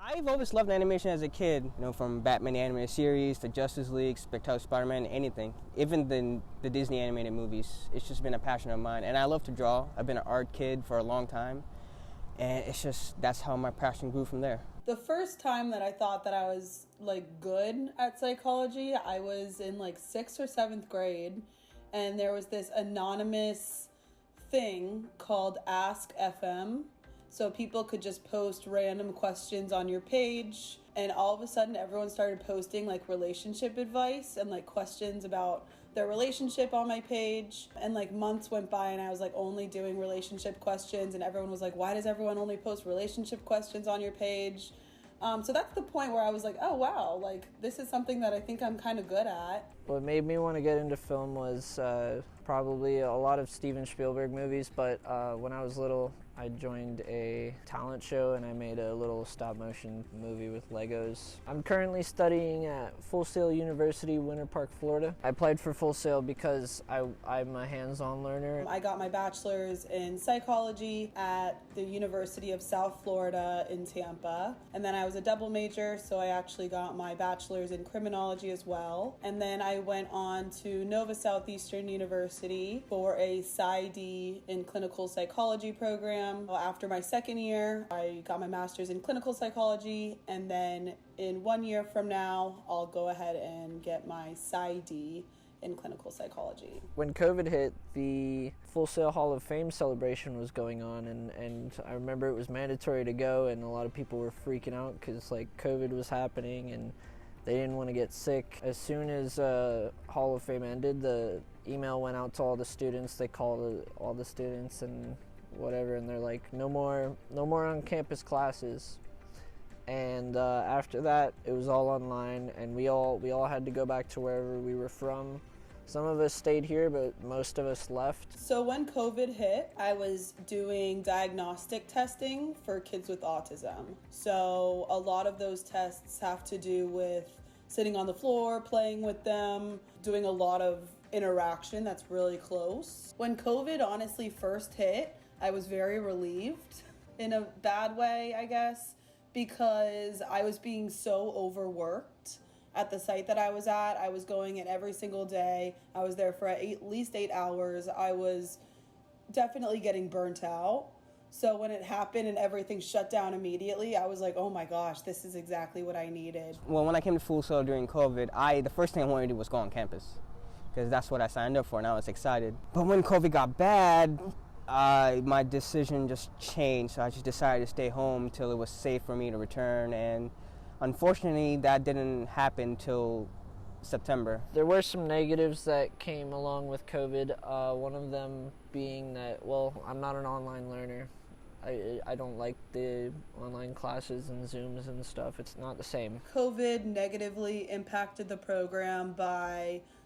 I've always loved animation as a kid, from Batman the Animated Series to Justice League, Spectacular Spider-Man, anything. Even the Disney animated movies. It's just been a passion of mine. And I love to draw. I've been an art kid for a long time. And that's how my passion grew from there. The first time that I thought that I was good at psychology, I was in 6th or 7th grade, and there was this anonymous thing called Ask FM. So people could just post random questions on your page, and all of a sudden everyone started posting relationship advice and questions about their relationship on my page. And months went by and I was only doing relationship questions, and everyone was like, why does everyone only post relationship questions on your page? So that's the point where I was like, oh wow, this is something that I think I'm kind of good at. What made me want to get into film was probably a lot of Steven Spielberg movies, but when I was little, I joined a talent show and I made a little stop-motion movie with Legos. I'm currently studying at Full Sail University, Winter Park, Florida. I applied for Full Sail because I'm a hands-on learner. I got my bachelor's in psychology at the University of South Florida in Tampa. And then I was a double major, so I actually got my bachelor's in criminology as well. And then I went on to Nova Southeastern University for a PsyD in clinical psychology program. After my second year, I got my master's in clinical psychology, and then in 1 year from now, I'll go ahead and get my PsyD in clinical psychology. When COVID hit, the Full Sail Hall of Fame celebration was going on, and I remember it was mandatory to go, and a lot of people were freaking out because COVID was happening and they didn't want to get sick. As soon as Hall of Fame ended, the email went out to all the students. They called all the students and whatever, and they're like, no more on-campus classes. And after that, it was all online, and we all had to go back to wherever we were from. Some of us stayed here, but most of us left. So when COVID hit, I was doing diagnostic testing for kids with autism. So a lot of those tests have to do with sitting on the floor, playing with them, doing a lot of interaction that's really close. When COVID honestly first hit, I was very relieved in a bad way, I guess, because I was being so overworked at the site that I was at. I was going in every single day. I was there for at least 8 hours. I was definitely getting burnt out. So when it happened and everything shut down immediately, I was like, oh my gosh, this is exactly what I needed. Well, when I came to Full Sail during COVID, the first thing I wanted to do was go on campus, because that's what I signed up for and I was excited. But when COVID got bad, my decision just changed, so I just decided to stay home till it was safe for me to return, and unfortunately that didn't happen till September. There were some negatives that came along with COVID, one of them being that, I'm not an online learner. I don't like the online classes and Zooms and stuff. It's not the same. COVID negatively impacted the program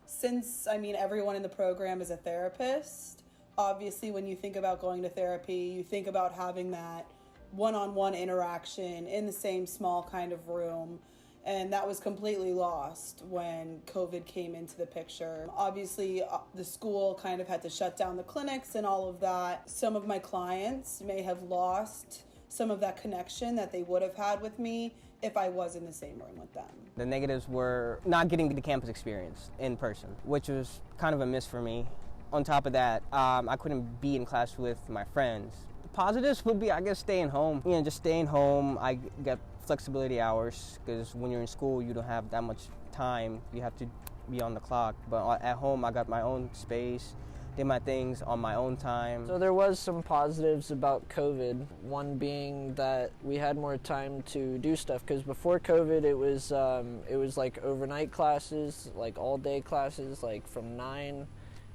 since everyone in the program is a therapist. Obviously, when you think about going to therapy, you think about having that one-on-one interaction in the same small kind of room. And that was completely lost when COVID came into the picture. Obviously, the school kind of had to shut down the clinics and all of that. Some of my clients may have lost some of that connection that they would have had with me if I was in the same room with them. The negatives were not getting the campus experience in person, which was kind of a miss for me. On top of that, I couldn't be in class with my friends. The positives would be, I guess, staying home. Just staying home. I get flexibility hours, because when you're in school, you don't have that much time. You have to be on the clock. But at home, I got my own space, did my things on my own time. So there was some positives about COVID. One being that we had more time to do stuff, because before COVID, it was overnight classes, all day classes, from 9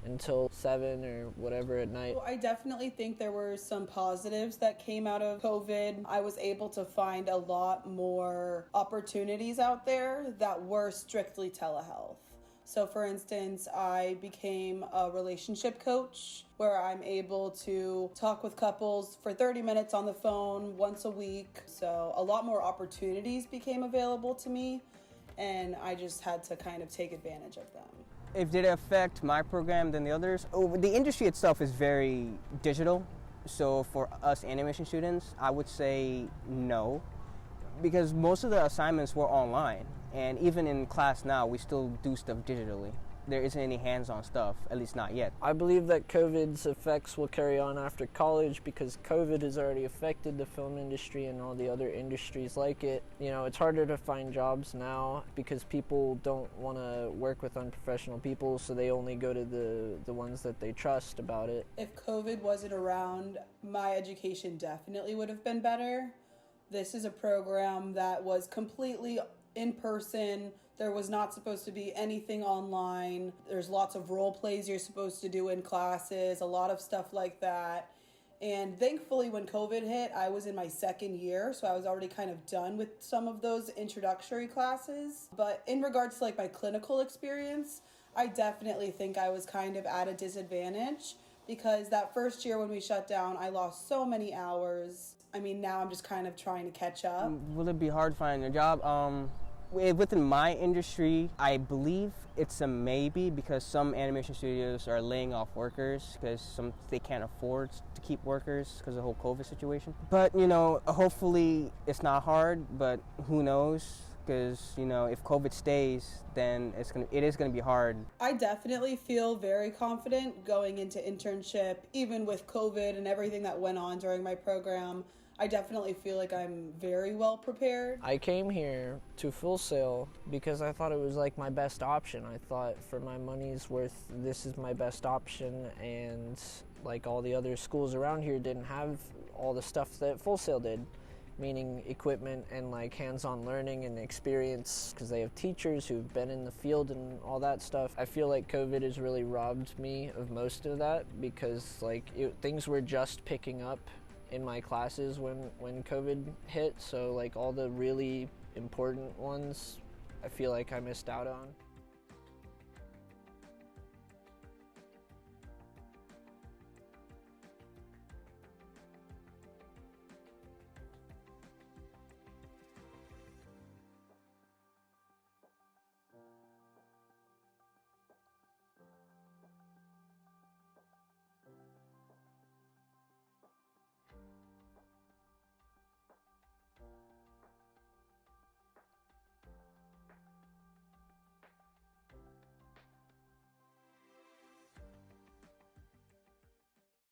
until 7 or whatever at night. I definitely think there were some positives that came out of COVID. I was able to find a lot more opportunities out there that were strictly telehealth. So for instance, I became a relationship coach where I'm able to talk with couples for 30 minutes on the phone once a week. So a lot more opportunities became available to me, and I just had to kind of take advantage of them. If did it affect my program than the others? The industry itself is very digital. So for us animation students, I would say no. because most of the assignments were online, and even in class now, we still do stuff digitally. There isn't any hands-on stuff, at least not yet. I believe that COVID's effects will carry on after college because COVID has already affected the film industry and all the other industries like it. You know, it's harder to find jobs now because people don't want to work with unprofessional people, so they only go to the ones that they trust about it. If COVID wasn't around, my education definitely would have been better. This is a program that was completely in person. There was not supposed to be anything online. There's lots of role plays you're supposed to do in classes, a lot of stuff like that. And thankfully, when COVID hit, I was in my second year, so I was already kind of done with some of those introductory classes. But in regards to like my clinical experience, I definitely think I was kind of at a disadvantage because that first year when we shut down, I lost so many hours. I mean, now I'm just kind of trying to catch up. Will it be hard finding a job? Within my industry, I believe it's a maybe because some animation studios are laying off workers because they can't afford to keep workers because of the whole COVID situation. But, you know, hopefully it's not hard, but who knows? Because, you know, if COVID stays, then it is gonna be hard. I definitely feel very confident going into internship, even with COVID and everything that went on during my program. I definitely feel like I'm very well prepared. I came here to Full Sail because I thought it was like my best option. I thought for my money's worth, this is my best option, and like all the other schools around here didn't have all the stuff that Full Sail did, meaning equipment and like hands-on learning and experience because they have teachers who've been in the field and all that stuff. I feel like COVID has really robbed me of most of that because like things were just picking up in my classes when COVID hit, so like all the really important ones I feel like I missed out on.